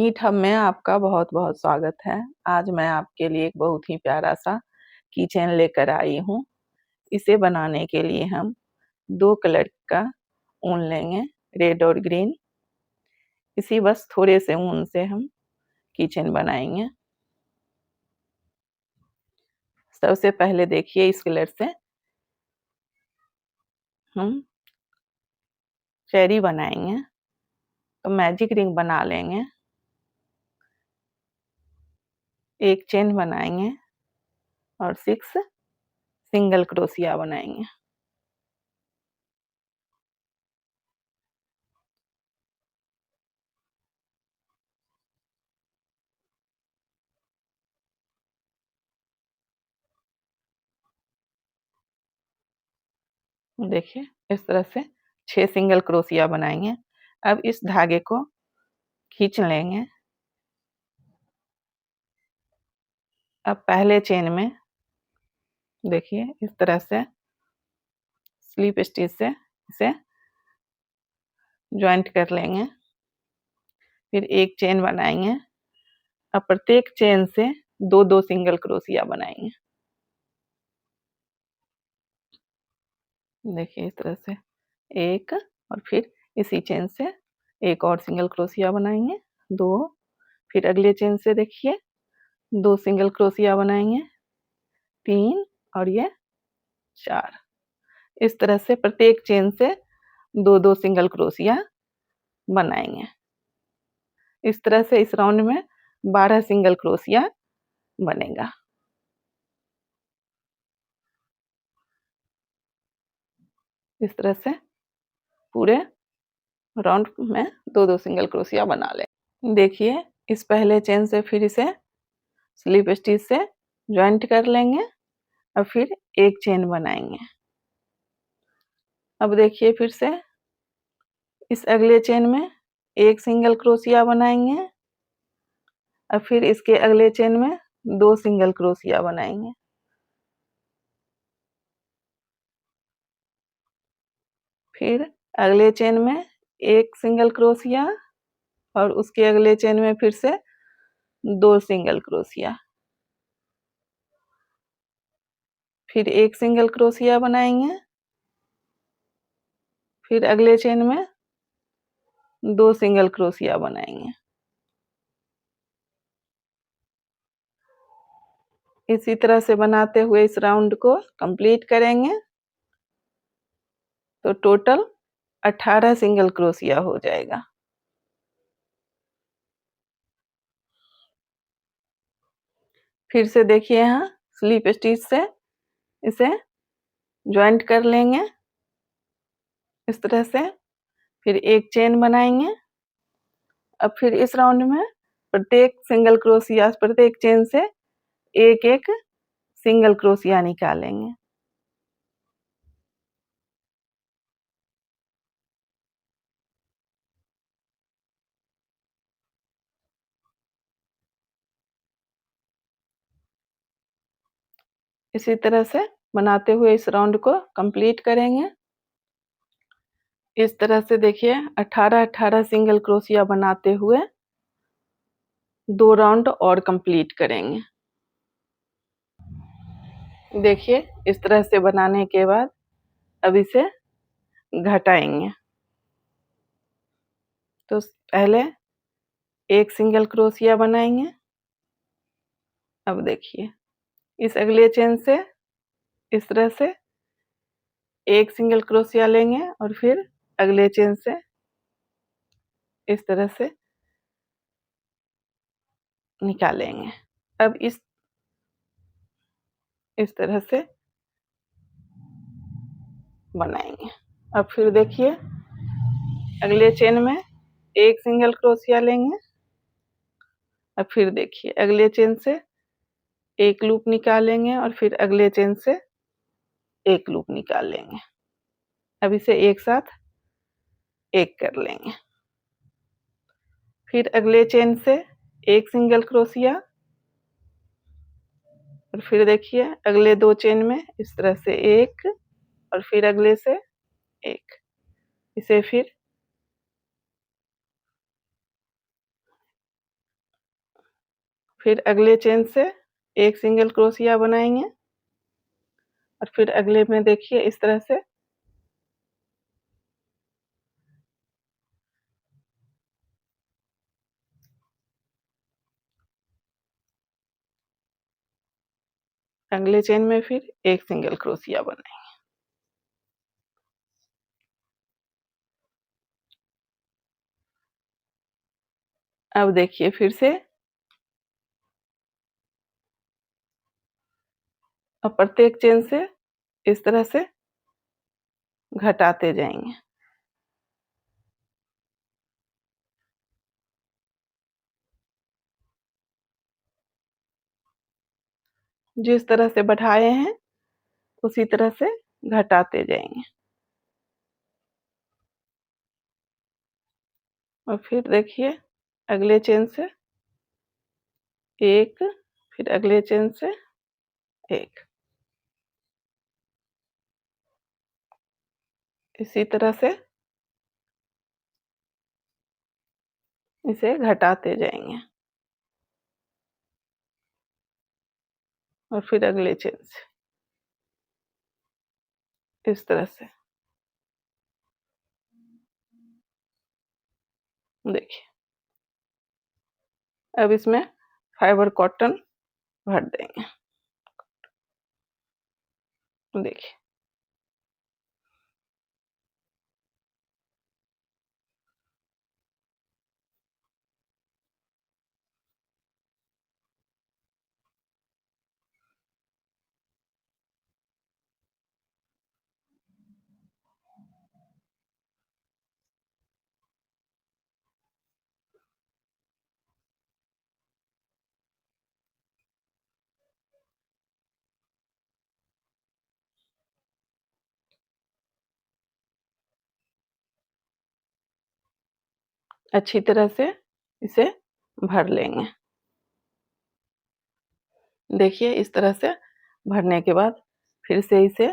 NEET hub में आपका बहुत-बहुत स्वागत है। आज मैं आपके लिए एक बहुत ही प्यारा-सा कीचेन लेकर आई हूँ। इसे बनाने के लिए हम 2 कलर का ऊन लेंगे, रेड और ग्रीन। इसी बस थोड़े से ऊन से हम कीचेन बनाएँगे। सबसे पहले देखिए इस कलर से हम चेरी बनाएँगे, तो मैजिक रिंग बना लेंगे। एक चेन बनाएँगे और 6 सिंगल क्रोशिया बनाएँगे। देखिए इस तरह से 6 सिंगल क्रोशिया बनाएँगे। अब इस धागे को खींच लेंगे। अब पहले चेन में देखिए इस तरह से स्लिप स्टिच से इसे जॉइंट कर लेंगे। फिर एक चेन बनाएंगे। अब प्रत्येक चेन से 2-2 सिंगल क्रोशिया बनाएंगे। देखिए इस तरह से एक और फिर इसी चेन से एक और सिंगल क्रोशिया बनाएंगे, 2। फिर अगले चेन से देखिए 2 सिंगल क्रोशिया बनाएंगे, 3 और ये 4। इस तरह से प्रत्येक चेन से 2-2 सिंगल क्रोशिया बनाएंगे। इस तरह से इस राउंड में 12 सिंगल क्रोशिया बनेगा। इस तरह से पूरे राउंड में 2-2 सिंगल क्रोशिया बना लें। देखिए इस पहले चेन से फिर इसे स्लिप स्टिच से जॉइंट कर लेंगे और फिर एक चेन बनाएंगे। अब देखिए फिर से इस अगले चेन में एक सिंगल क्रोशिया बनाएंगे और फिर इसके अगले चेन में 2 सिंगल क्रोशिया बनाएंगे। फिर अगले चेन में एक सिंगल क्रोशिया और उसके अगले चेन में फिर से 2 सिंगल क्रोशिया। फिर एक सिंगल क्रोशिया बनाएंगे। फिर अगले चेन में 2 सिंगल क्रोशिया बनाएंगे। इसी तरह से बनाते हुए इस राउंड को कंप्लीट करेंगे तो टोटल 18 सिंगल क्रोशिया हो जाएगा। फिर से देखिए यहाँ स्लिप स्टिच से इसे जॉइंट कर लेंगे इस तरह से। फिर एक चेन बनाएंगे। अब फिर इस राउंड में प्रत्येक सिंगल क्रोशिया प्रत्येक चेन से एक-एक सिंगल क्रोशिया निकालेंगे। इसी तरह से बनाते हुए इस राउंड को कंप्लीट करेंगे। इस तरह से देखिए 18-18 सिंगल क्रोशिया बनाते हुए 2 राउंड और कंप्लीट करेंगे। देखिए इस तरह से बनाने के बाद अब इसे घटाएंगे। तो पहले एक सिंगल क्रोशिया बनाएंगे। अब देखिए इस अगले चेन से इस तरह से एक सिंगल क्रोशिया लेंगे और फिर अगले चेन से इस तरह से निकालेंगे। अब इस तरह से बनाएंगे। अब फिर देखिए अगले चेन में एक सिंगल क्रोशिया लेंगे। अब फिर देखिए अगले चेन से एक लूप निकालेंगे और फिर अगले चेन से एक लूप निकाल लेंगे। अब इसे एक साथ एक कर लेंगे। फिर अगले चेन से एक सिंगल क्रोशिया और फिर देखिए अगले 2 चेन में इस तरह से एक और फिर अगले से एक। इसे फिर फिर अगले चेन से एक सिंगल क्रोशिया बनाएंगे और फिर अगले में देखिए इस तरह से अगले चेन में फिर एक सिंगल क्रोशिया बनाएंगे। अब देखिए फिर से अब प्रत्येक चेन से इस तरह से घटाते जाएंगे। जिस तरह से बढ़ाए हैं उसी तरह से घटाते जाएंगे। और फिर देखिए अगले चेन से एक, फिर अगले चेन से एक, इसी तरह से इसे घटाते जाएंगे। और फिर अगले चेन से इस तरह से देखिए। अब इसमें फाइबर कॉटन भर देंगे। देखिए अच्छी तरह से इसे भर लेंगे। देखिए इस तरह से भरने के बाद फिर से इसे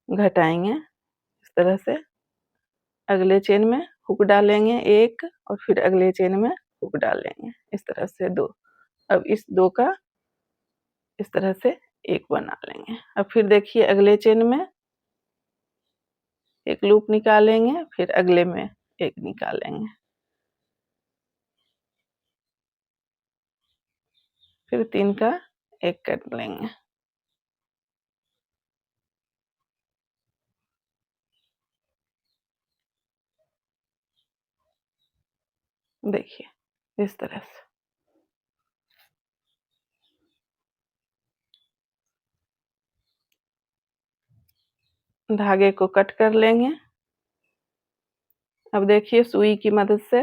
घटाएंगे इस तरह से। अगले चेन में हुक डालेंगे एक और फिर अगले चेन में हुक डालेंगे इस तरह से दो। अब इस दो का इस तरह से एक बना लेंगे। अब फिर देखिए अगले चेन में एक लूप निकालेंगे फिर अगले में एक निकालेंगे, फिर तीन का एक कर लेंगे। देखिए इस तरह से धागे को कट कर लेंगे। अब देखिए सुई की मदद से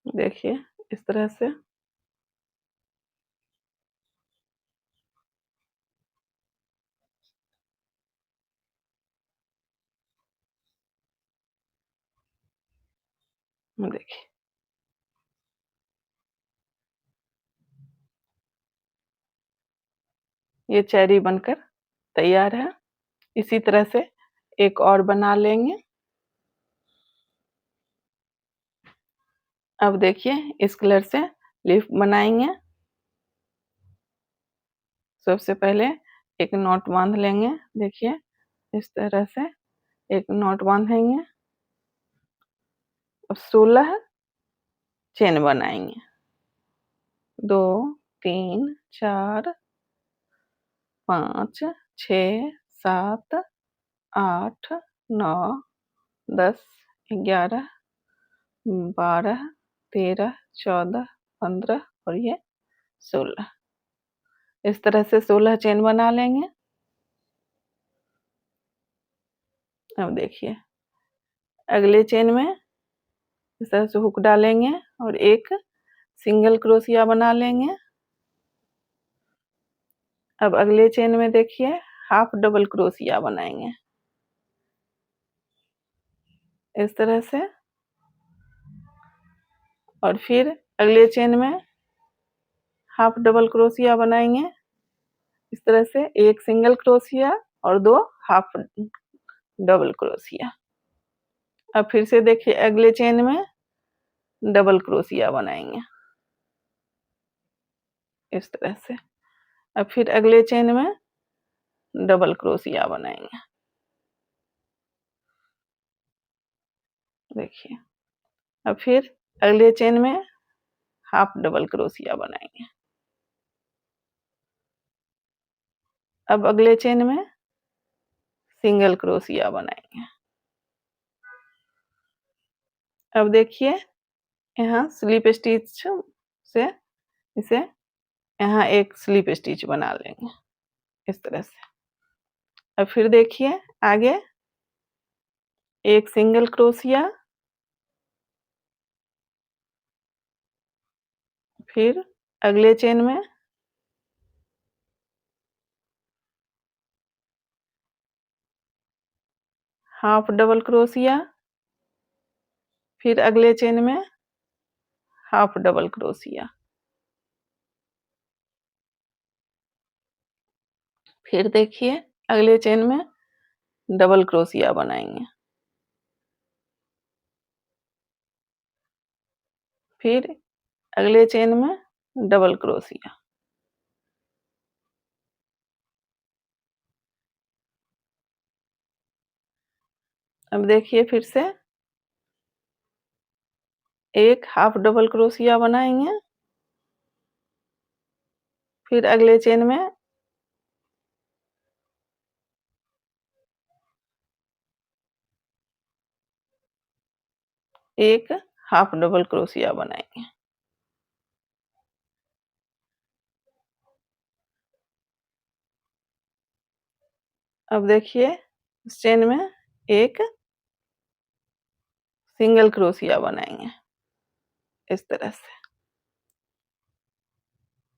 देखिए इस तरह से देखिए ये चेरी बनकर तैयार है। इसी तरह से एक और बना लेंगे। अब देखिए इस कलर से लीफ बनाएंगे। सबसे पहले एक नॉट बांध लेंगे। देखिए इस तरह से एक नॉट बांधेंगे और 16 चेन बनाएंगे। 2 3 4 5 6 7 8 9 10 11 12 13 14 15 और ये 16। इस तरह से 16 चेन बना लेंगे। अब देखिए अगले चेन में इस तरह से हुक डालेंगे और एक सिंगल क्रोशिया बना लेंगे। अब अगले चेन में देखिए हाफ डबल क्रोशिया बनाएंगे इस तरह से। और फिर अगले चेन में हाफ डबल क्रोशिया बनाएंगे इस तरह से एक सिंगल क्रोशिया और 2 हाफ डबल क्रोशिया। अब फिर से देखिए अगले चेन में डबल क्रोशिया बनाएंगे इस तरह से। अब फिर अगले चेन में डबल क्रोशिया बनाएंगे, देखिए। अब फिर अगले चेन में हाफ डबल क्रोशिया बनाएंगे। अब अगले चेन में सिंगल क्रोशिया बनाएंगे। अब देखिए यहाँ स्लिप स्टिच से इसे यहाँ एक स्लिप स्टिच बना लेंगे इस तरह से। अब फिर देखिए आगे एक सिंगल क्रोशिया, फिर अगले चेन में हाफ डबल क्रोशिया, फिर अगले चेन में हाफ डबल क्रोशिया, फिर देखिए अगले चेन में डबल क्रोशिया बनाएंगे, फिर अगले चेन में डबल क्रोशिया। अब देखिए फिर से एक हाफ डबल क्रोशिया बनाएंगे, फिर अगले चेन में एक हाफ डबल क्रोशिया बनाएंगे। अब देखिए इस चेन में एक सिंगल क्रोशिया बनाएंगे इस तरह से।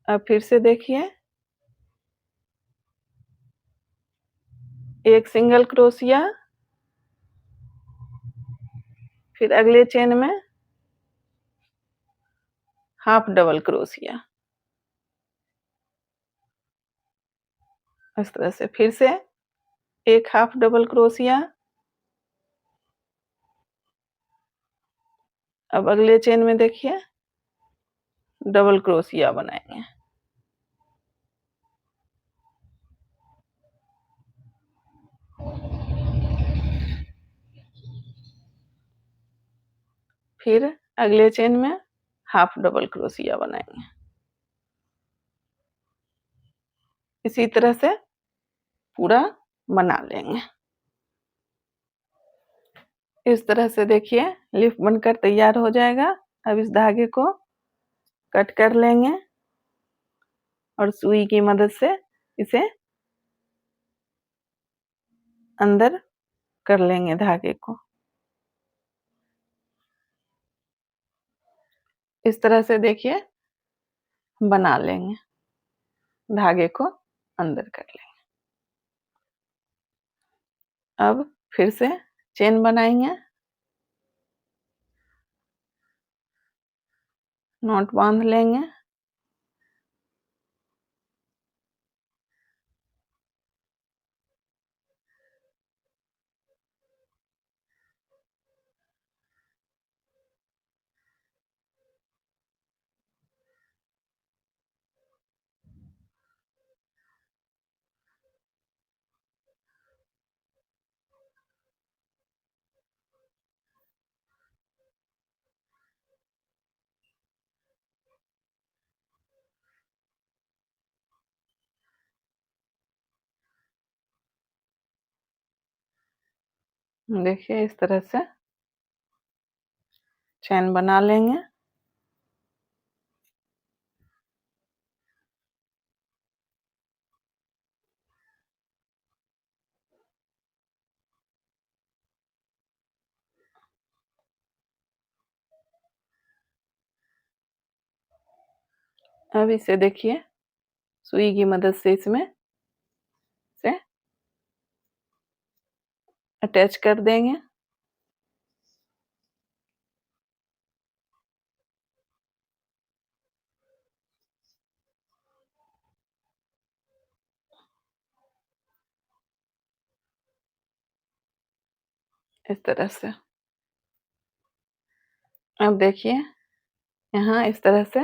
अब फिर से देखिए एक सिंगल क्रोशिया, फिर अगले चेन में हाफ डबल क्रोशिया इस तरह से। फिर से एक हाफ डबल क्रोशिया, अब अगले चेन में देखिए डबल क्रोशिया बनाएंगे। फिर अगले चेन में हाफ डबल क्रोशिया बनाएंगे। इसी तरह से पूरा बना लेंगे। इस तरह से देखिए लिफ बनकर तैयार हो जाएगा। अब इस धागे को कट कर लेंगे और सुई की मदद से इसे अंदर कर लेंगे धागे को। इस तरह से देखिए बना लेंगे, धागे को अंदर कर लेंगे। अब फिर से चेन बनाएंगे, नॉट बांध लेंगे। देखिए इस तरह से चैन बना लेंगे। अब इसे देखिए सुई की मदद से इसमें से अटैच कर देंगे। इस तरह से। अब देखिए यहाँ इस तरह से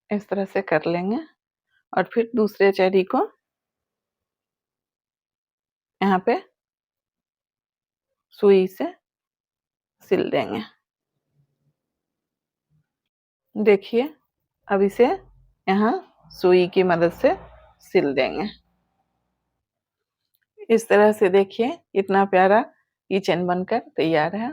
इस तरह से कर लेंगे और फिर दूसरे चेरी को यहाँ पे सुई से सिल देंगे। देखिए अब इसे यहाँ सुई की मदद से सिल देंगे। इस तरह से देखिए इतना प्यारा किचन बनकर तैयार है।